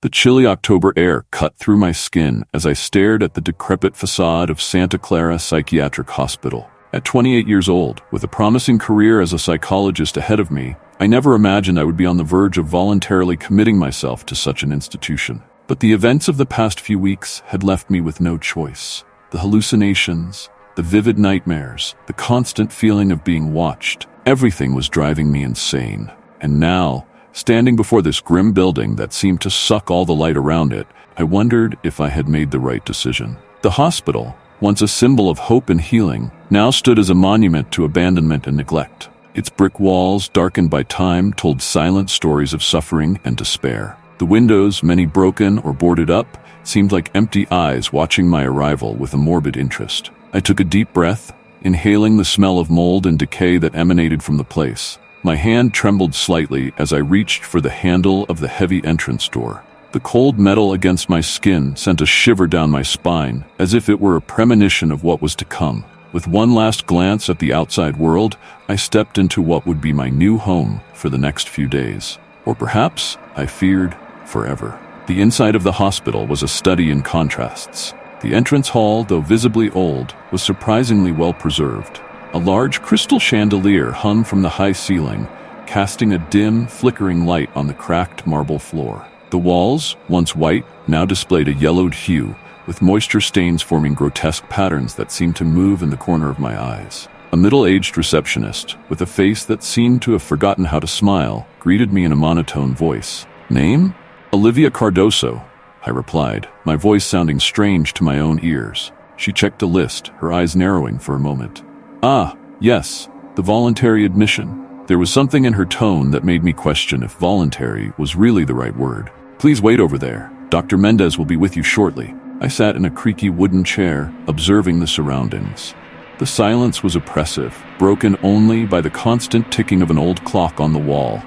The chilly October air cut through my skin as I stared at the decrepit facade of Santa Clara Psychiatric Hospital. At 28 years old, with a promising career as a psychologist ahead of me, I never imagined I would be on the verge of voluntarily committing myself to such an institution. But the events of the past few weeks had left me with no choice. The hallucinations, the vivid nightmares, the constant feeling of being watched, everything was driving me insane. And now, standing before this grim building that seemed to suck all the light around it, I wondered if I had made the right decision. The hospital, once a symbol of hope and healing, now stood as a monument to abandonment and neglect. Its brick walls, darkened by time, told silent stories of suffering and despair. The windows, many broken or boarded up, seemed like empty eyes watching my arrival with a morbid interest. I took a deep breath, inhaling the smell of mold and decay that emanated from the place. My hand trembled slightly as I reached for the handle of the heavy entrance door. The cold metal against my skin sent a shiver down my spine, as if it were a premonition of what was to come. With one last glance at the outside world, I stepped into what would be my new home for the next few days. Or perhaps, I feared, forever. The inside of the hospital was a study in contrasts. The entrance hall, though visibly old, was surprisingly well preserved. A large crystal chandelier hung from the high ceiling, casting a dim, flickering light on the cracked marble floor. The walls, once white, now displayed a yellowed hue, with moisture stains forming grotesque patterns that seemed to move in the corner of my eyes. A middle-aged receptionist, with a face that seemed to have forgotten how to smile, greeted me in a monotone voice. "Name? Olivia Cardoso," I replied, my voice sounding strange to my own ears. She checked a list, her eyes narrowing for a moment. "Ah, yes, the voluntary admission." There was something in her tone that made me question if voluntary was really the right word. "Please wait over there. Dr. Mendez will be with you shortly." I sat in a creaky wooden chair, observing the surroundings. The silence was oppressive, broken only by the constant ticking of an old clock on the wall.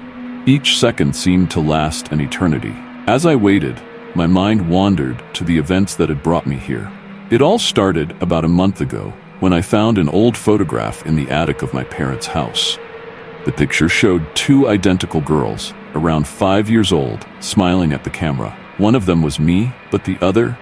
Each second seemed to last an eternity. As I waited, my mind wandered to the events that had brought me here. It all started about a month ago, when I found an old photograph in the attic of my parents' house. The picture showed two identical girls, around 5 years old, smiling at the camera. One of them was me, but the other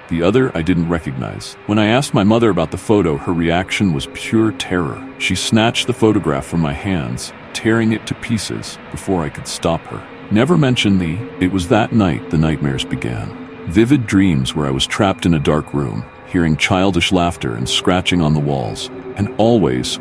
I didn't recognize. When I asked my mother about the photo, her reaction was pure terror. She snatched the photograph from my hands, tearing it to pieces before I could stop her. Never mention it was that night the nightmares began. Vivid dreams where I was trapped in a dark room, hearing childish laughter and scratching on the walls. And always,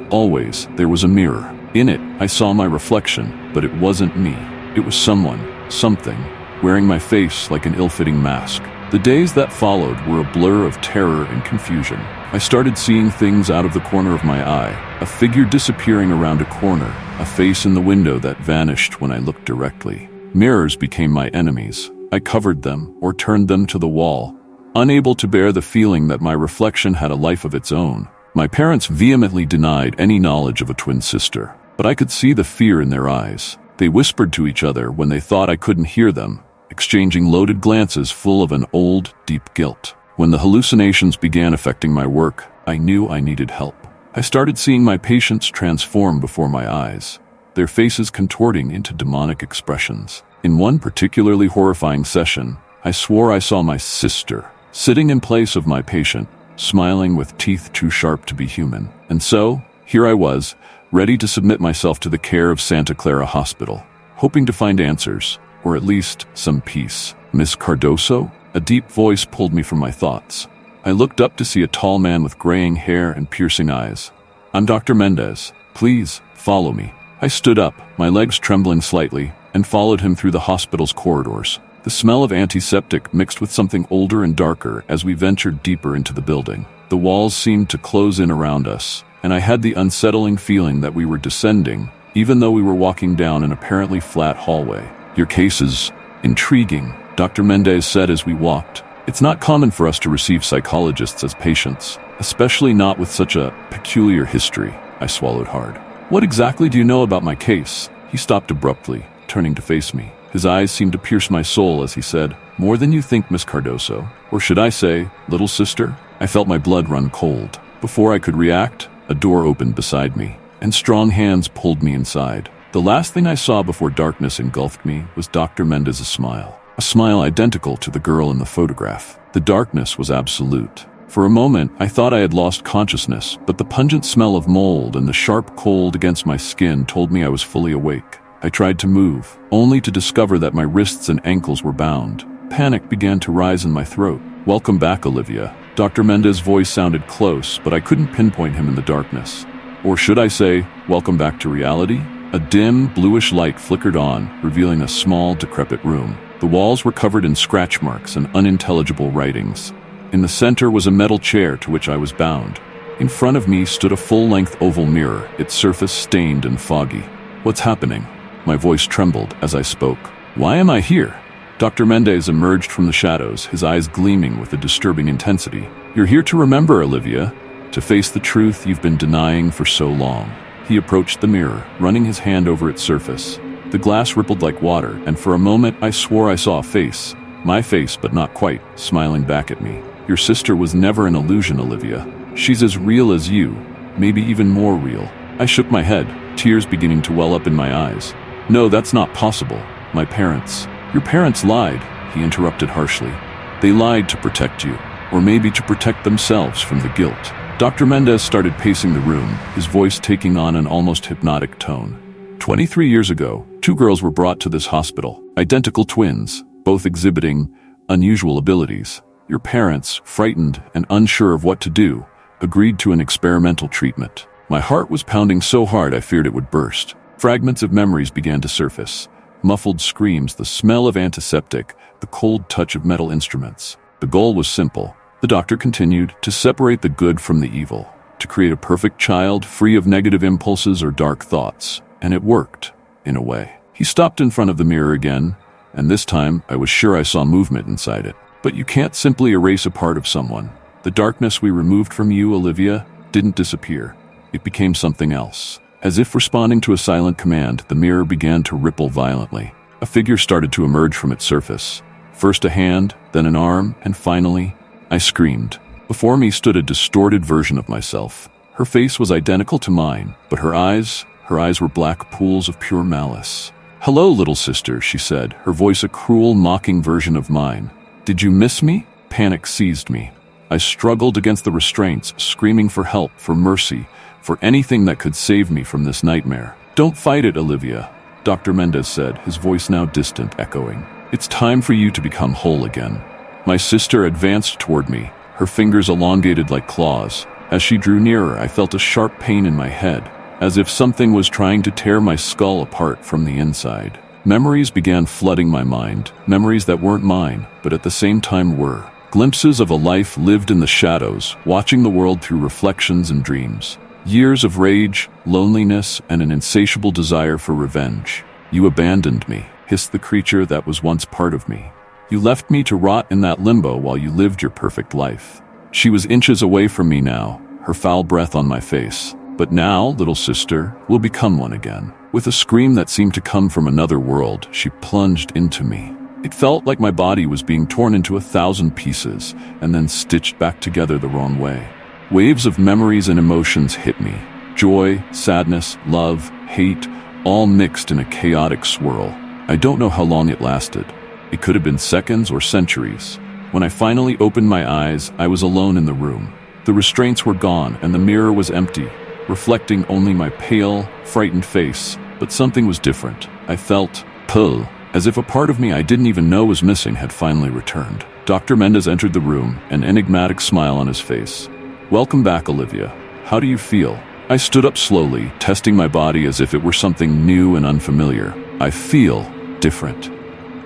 there was a mirror. In it, I saw my reflection, but it wasn't me. It was someone, something, wearing my face like an ill-fitting mask. The days that followed were a blur of terror and confusion. I started seeing things out of the corner of my eye, a figure disappearing around a corner, a face in the window that vanished when I looked directly. Mirrors became my enemies. I covered them or turned them to the wall, unable to bear the feeling that my reflection had a life of its own. My parents vehemently denied any knowledge of a twin sister, but I could see the fear in their eyes. They whispered to each other when they thought I couldn't hear them, exchanging loaded glances full of an old, deep guilt. When the hallucinations began affecting my work, I knew I needed help. I started seeing my patients transform before my eyes, their faces contorting into demonic expressions. In one particularly horrifying session, I swore I saw my sister, sitting in place of my patient, smiling with teeth too sharp to be human. And so, here I was, ready to submit myself to the care of Santa Clara Hospital, hoping to find answers, or at least some peace. "Miss Cardoso?" A deep voice pulled me from my thoughts. I looked up to see a tall man with graying hair and piercing eyes. "I'm Dr. Mendez. Please, follow me." I stood up, my legs trembling slightly, and followed him through the hospital's corridors. The smell of antiseptic mixed with something older and darker as we ventured deeper into the building. The walls seemed to close in around us, and I had the unsettling feeling that we were descending, even though we were walking down an apparently flat hallway. "Your case is intriguing," Dr. Mendez said as we walked. "It's not common for us to receive psychologists as patients, especially not with such a peculiar history." I swallowed hard. "What exactly do you know about my case?" He stopped abruptly, turning to face me. His eyes seemed to pierce my soul as he said, "More than you think, Miss Cardoso. Or should I say, little sister?" I felt my blood run cold. Before I could react, a door opened beside me, and strong hands pulled me inside. The last thing I saw before darkness engulfed me was Dr. Mendez's smile. a smile identical to the girl in the photograph. The darkness was absolute. For a moment, I thought I had lost consciousness, but the pungent smell of mold and the sharp cold against my skin told me I was fully awake. I tried to move, only to discover that my wrists and ankles were bound. Panic began to rise in my throat. "Welcome back, Olivia." Dr. Mendez's voice sounded close, but I couldn't pinpoint him in the darkness. Or should I say, welcome back to reality? A dim, bluish light flickered on, revealing a small, decrepit room. The walls were covered in scratch marks and unintelligible writings. In the center was a metal chair to which I was bound. In front of me stood a full-length oval mirror, its surface stained and foggy. "What's happening?" My voice trembled as I spoke. "Why am I here?" Dr. Mendez emerged from the shadows, his eyes gleaming with a disturbing intensity. "You're here to remember, Olivia, to face the truth you've been denying for so long." He approached the mirror, running his hand over its surface. The glass rippled like water, and for a moment I swore I saw a face. My face, but not quite, smiling back at me. "Your sister was never an illusion, Olivia. She's as real as you, maybe even more real." I shook my head, tears beginning to well up in my eyes. "No, that's not possible. My parents..." "Your parents lied," he interrupted harshly. "They lied to protect you, or maybe to protect themselves from the guilt." Dr. Mendez started pacing the room, his voice taking on an almost hypnotic tone. 23 years ago, 2 girls were brought to this hospital, identical twins, both exhibiting unusual abilities. Your parents, frightened and unsure of what to do, agreed to an experimental treatment. My heart was pounding so hard I feared it would burst. Fragments of memories began to surface. Muffled screams, the smell of antiseptic, the cold touch of metal instruments. The goal was simple. The doctor continued, to separate the good from the evil, to create a perfect child free of negative impulses or dark thoughts. And it worked, in a way. He stopped in front of the mirror again, and this time I was sure I saw movement inside it. But you can't simply erase a part of someone. The darkness we removed from you, Olivia, didn't disappear. It became something else. As if responding to a silent command, the mirror began to ripple violently. A figure started to emerge from its surface. First a hand, then an arm, and finally, I screamed. Before me stood a distorted version of myself. Her face was identical to mine, but her eyes were black pools of pure malice. "Hello, little sister," she said, her voice a cruel, mocking version of mine. "Did you miss me?" Panic seized me. I struggled against the restraints, screaming for help, for mercy, for anything that could save me from this nightmare. "Don't fight it, Olivia," Dr. Mendez said, his voice now distant, echoing. "It's time for you to become whole again." My sister advanced toward me, her fingers elongated like claws. As she drew nearer, I felt a sharp pain in my head, as if something was trying to tear my skull apart from the inside. Memories began flooding my mind, memories that weren't mine, but at the same time were. Glimpses of a life lived in the shadows, watching the world through reflections and dreams. Years of rage, loneliness, and an insatiable desire for revenge. "You abandoned me," hissed the creature that was once part of me. "You left me to rot in that limbo while you lived your perfect life." She was inches away from me now, her foul breath on my face. "But now, little sister, we'll become one again." With a scream that seemed to come from another world, she plunged into me. It felt like my body was being torn into 1,000 pieces and then stitched back together the wrong way. Waves of memories and emotions hit me. Joy, sadness, love, hate, all mixed in a chaotic swirl. I don't know how long it lasted. It could have been seconds or centuries. When I finally opened my eyes, I was alone in the room. The restraints were gone and the mirror was empty, reflecting only my pale, frightened face. But something was different. I felt pull, as if a part of me I didn't even know was missing had finally returned. Dr. Mendez entered the room, an enigmatic smile on his face. "Welcome back, Olivia. How do you feel?" I stood up slowly, testing my body as if it were something new and unfamiliar. "I feel different."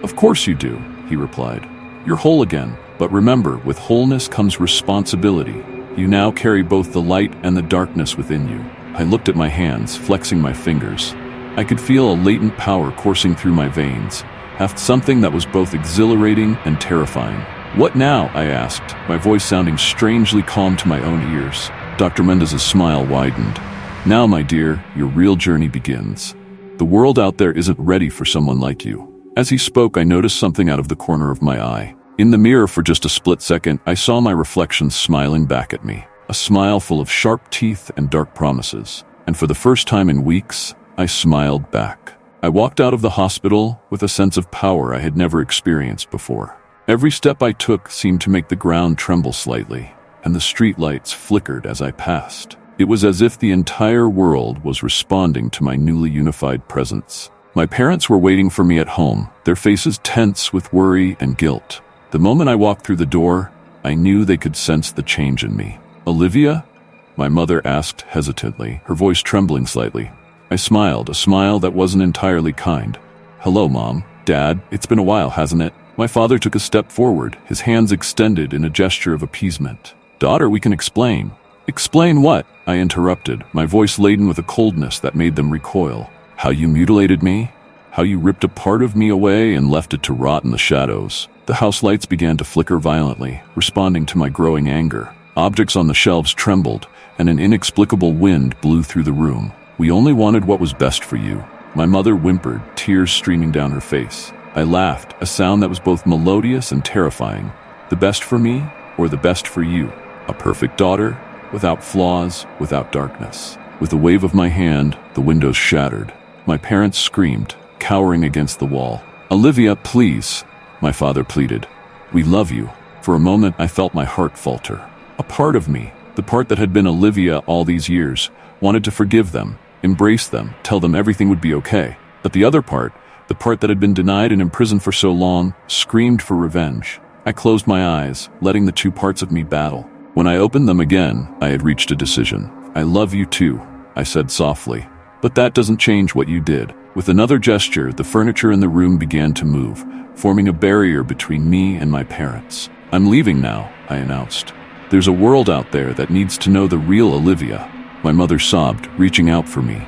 "Of course you do," he replied. "You're whole again. But remember, with wholeness comes responsibility. You now carry both the light and the darkness within you." I looked at my hands, flexing my fingers. I could feel a latent power coursing through my veins, something that was both exhilarating and terrifying. "What now?" I asked, my voice sounding strangely calm to my own ears. Dr. Mendez's smile widened. "Now, my dear, your real journey begins. The world out there isn't ready for someone like you." As he spoke, I noticed something out of the corner of my eye. In the mirror for just a split second, I saw my reflection smiling back at me. A smile full of sharp teeth and dark promises. And for the first time in weeks, I smiled back. I walked out of the hospital with a sense of power I had never experienced before. Every step I took seemed to make the ground tremble slightly, and the streetlights flickered as I passed. It was as if the entire world was responding to my newly unified presence. My parents were waiting for me at home, their faces tense with worry and guilt. The moment I walked through the door, I knew they could sense the change in me. "Olivia?" my mother asked hesitantly, her voice trembling slightly. I smiled, a smile that wasn't entirely kind. "Hello, Mom. Dad, it's been a while, hasn't it?" My father took a step forward, his hands extended in a gesture of appeasement. "Daughter, we can explain." "Explain what?" I interrupted, my voice laden with a coldness that made them recoil. "How you mutilated me? How you ripped a part of me away and left it to rot in the shadows." The house lights began to flicker violently, responding to my growing anger. Objects on the shelves trembled, and an inexplicable wind blew through the room. "We only wanted what was best for you." My mother whimpered, tears streaming down her face. I laughed, a sound that was both melodious and terrifying. "The best for me, or the best for you? A perfect daughter, without flaws, without darkness." With a wave of my hand, the windows shattered. My parents screamed, cowering against the wall. "Olivia, please," my father pleaded. "We love you." For a moment, I felt my heart falter. A part of me, the part that had been Olivia all these years, wanted to forgive them, embrace them, tell them everything would be okay. But the other part, the part that had been denied and imprisoned for so long, screamed for revenge. I closed my eyes, letting the two parts of me battle. When I opened them again, I had reached a decision. "I love you too," I said softly. "But that doesn't change what you did." With another gesture, the furniture in the room began to move, forming a barrier between me and my parents. "I'm leaving now," I announced. "There's a world out there that needs to know the real Olivia." My mother sobbed, reaching out for me.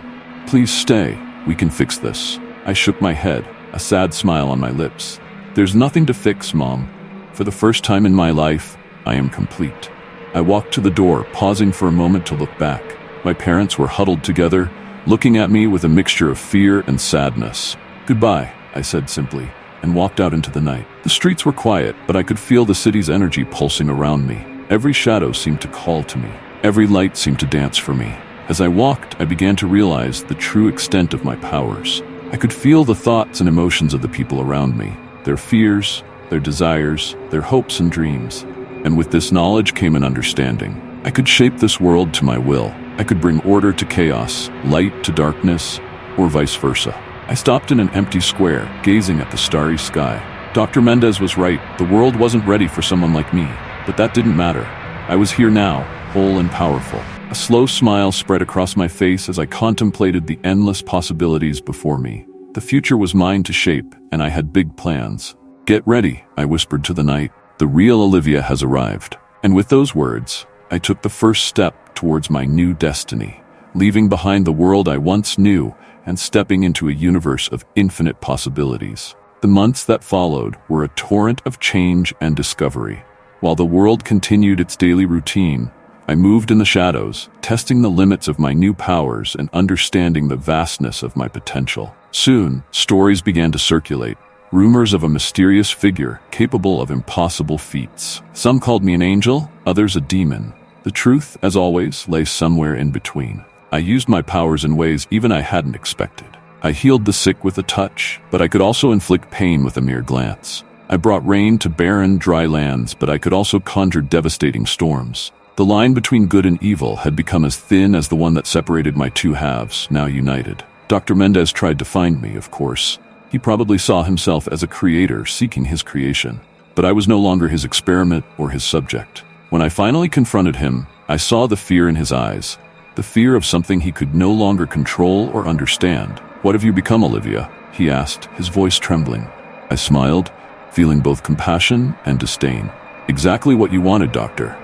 "Please stay. We can fix this." I shook my head, a sad smile on my lips. "There's nothing to fix, Mom. For the first time in my life, I am complete." I walked to the door, pausing for a moment to look back. My parents were huddled together, looking at me with a mixture of fear and sadness. "Goodbye," I said simply, and walked out into the night. The streets were quiet, but I could feel the city's energy pulsing around me. Every shadow seemed to call to me. Every light seemed to dance for me. As I walked, I began to realize the true extent of my powers. I could feel the thoughts and emotions of the people around me, their fears, their desires, their hopes and dreams. And with this knowledge came an understanding. I could shape this world to my will. I could bring order to chaos, light to darkness, or vice versa. I stopped in an empty square, gazing at the starry sky. Dr. Mendez was right. The world wasn't ready for someone like me, but that didn't matter. I was here now, whole and powerful. A slow smile spread across my face as I contemplated the endless possibilities before me. The future was mine to shape, and I had big plans. "Get ready," I whispered to the night. "The real Olivia has arrived." And with those words, I took the first step towards my new destiny, leaving behind the world I once knew and stepping into a universe of infinite possibilities. The months that followed were a torrent of change and discovery. While the world continued its daily routine, I moved in the shadows, testing the limits of my new powers and understanding the vastness of my potential. Soon, stories began to circulate, rumors of a mysterious figure capable of impossible feats. Some called me an angel, others a demon. The truth, as always, lay somewhere in between. I used my powers in ways even I hadn't expected. I healed the sick with a touch, but I could also inflict pain with a mere glance. I brought rain to barren, dry lands, but I could also conjure devastating storms. The line between good and evil had become as thin as the one that separated my two halves, now united. Dr. Mendez tried to find me, of course. He probably saw himself as a creator seeking his creation. But I was no longer his experiment or his subject. When I finally confronted him, I saw the fear in his eyes, the fear of something he could no longer control or understand. "What have you become, Olivia?" he asked, his voice trembling. I smiled, feeling both compassion and disdain. "Exactly what you wanted, Doctor.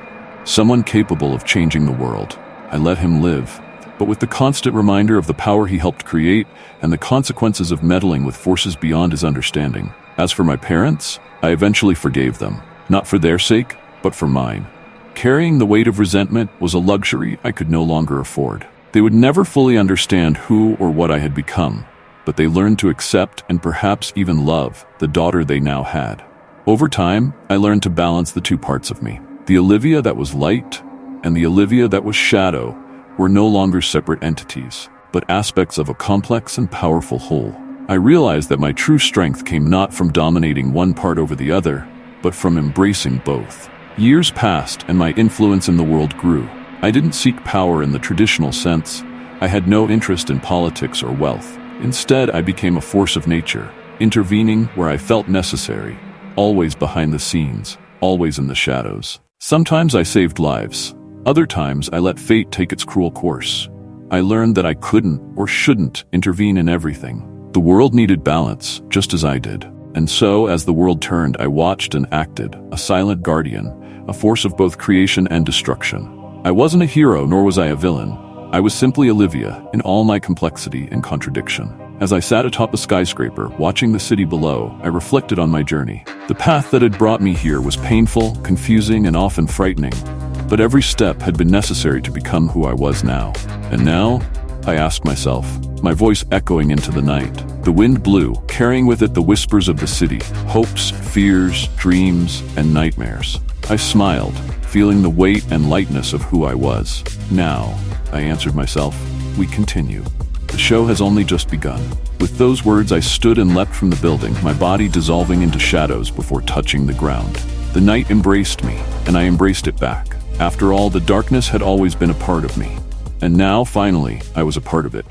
Someone capable of changing the world." I let him live, but with the constant reminder of the power he helped create and the consequences of meddling with forces beyond his understanding. As for my parents, I eventually forgave them, not for their sake, but for mine. Carrying the weight of resentment was a luxury I could no longer afford. They would never fully understand who or what I had become, but they learned to accept and perhaps even love the daughter they now had. Over time, I learned to balance the two parts of me. The Olivia that was light and the Olivia that was shadow were no longer separate entities, but aspects of a complex and powerful whole. I realized that my true strength came not from dominating one part over the other, but from embracing both. Years passed and my influence in the world grew. I didn't seek power in the traditional sense. I had no interest in politics or wealth. Instead, I became a force of nature, intervening where I felt necessary, always behind the scenes, always in the shadows. Sometimes I saved lives. Other times I let fate take its cruel course. I learned that I couldn't or shouldn't intervene in everything. The world needed balance, just as I did. And so, as the world turned, I watched and acted, a silent guardian, a force of both creation and destruction. I wasn't a hero, nor was I a villain. I was simply Olivia, in all my complexity and contradiction. As I sat atop a skyscraper, watching the city below, I reflected on my journey. The path that had brought me here was painful, confusing, and often frightening. But every step had been necessary to become who I was now. And now, I asked myself, my voice echoing into the night. The wind blew, carrying with it the whispers of the city, hopes, fears, dreams, and nightmares. I smiled, feeling the weight and lightness of who I was. Now, I answered myself, we continue. The show has only just begun. With those words, I stood and leapt from the building, my body dissolving into shadows before touching the ground. The night embraced me, and I embraced it back. After all, the darkness had always been a part of me. And now, finally, I was a part of it.